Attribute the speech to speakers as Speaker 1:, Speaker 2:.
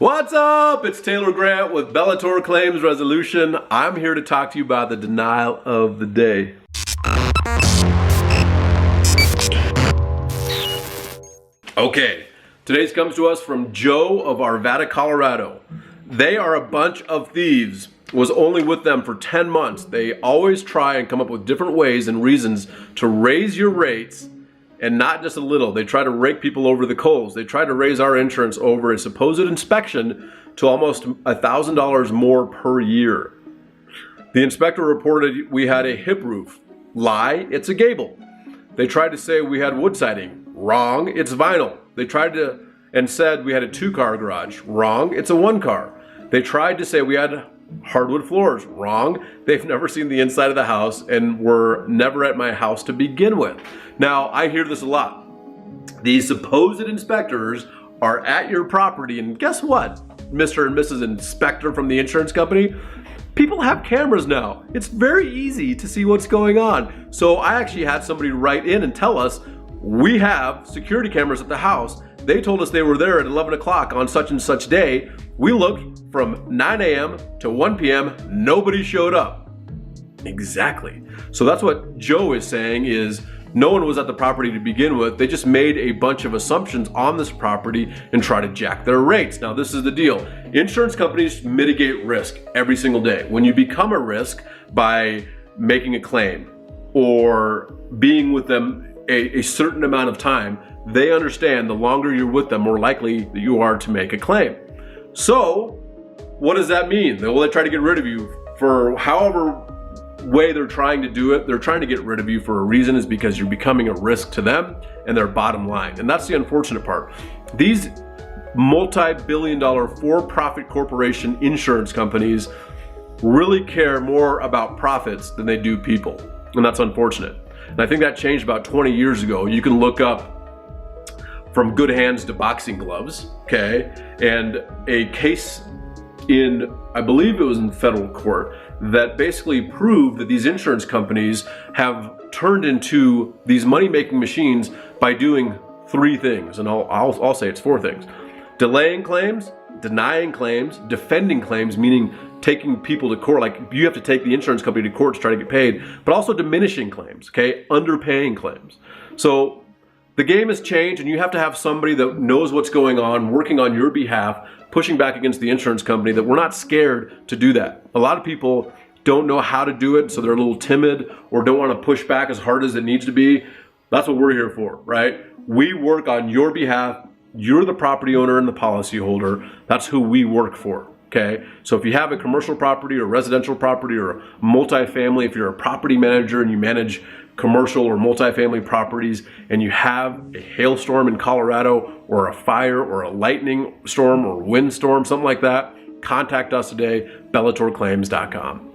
Speaker 1: What's up? It's Taylor Grant with Bellator Claims Resolution. I'm here to talk to you about the denial of the day. Okay, today's comes to us from Joe of Arvada, Colorado. They are a bunch of thieves. Was only with them for 10 months. They always try and come up with different ways and reasons to raise your rates, and not just a little. They try to rake people over the coals. They try to raise our insurance over a supposed inspection to almost $1,000 more per year. The inspector reported we had a hip roof. Lie, it's a gable. They tried to say we had wood siding. Wrong, it's vinyl. They tried to and said we had a 2-car garage. Wrong, it's a 1-car. They tried to say we had hardwood floors. Wrong, they've never seen the inside of the house and were never at my house to begin with. Now, I hear this a lot. These supposed inspectors are at your property, and guess what, Mr. and Mrs. Inspector from the insurance company? People have cameras now. It's very easy to see what's going on. So I actually had somebody write in and tell us, we have security cameras at the house. They told us they were there at 11 o'clock on such and such day. We looked from 9 a.m. to 1 p.m. Nobody showed up. Exactly. So that's what Joe is saying is no one was at the property to begin with. They just made a bunch of assumptions on this property and try to jack their rates. Now, this is the deal. Insurance companies mitigate risk every single day. When you become a risk by making a claim or being with them a certain amount of time, they understand the longer you're with them, more likely that you are to make a claim. So, what does that mean? Well, they try to get rid of you for however way they're trying to do it. They're trying to get rid of you for a reason, is because you're becoming a risk to them and their bottom line. And that's the unfortunate part. These multi-billion-dollar for-profit corporation insurance companies really care more about profits than they do people. And that's unfortunate. And I think that changed about 20 years ago. You can look up From Good Hands to Boxing Gloves, okay? And a case in, I believe it was in federal court, that basically proved that these insurance companies have turned into these money-making machines by doing 3 things. And I'll say it's 4 things. Delaying claims, denying claims, defending claims, meaning taking people to court, like you have to take the insurance company to court to try to get paid, but also diminishing claims, okay? Underpaying claims. So the game has changed, and you have to have somebody that knows what's going on, working on your behalf, pushing back against the insurance company, that we're not scared to do that. A lot of people don't know how to do it, so they're a little timid or don't want to push back as hard as it needs to be. That's what we're here for, right? We work on your behalf. You're the property owner and the policy holder. That's who we work for. Okay, so if you have a commercial property or residential property or a multifamily, if you're a property manager and you manage commercial or multifamily properties and you have a hailstorm in Colorado or a fire or a lightning storm or windstorm, something like that, contact us today, bellatorclaims.com.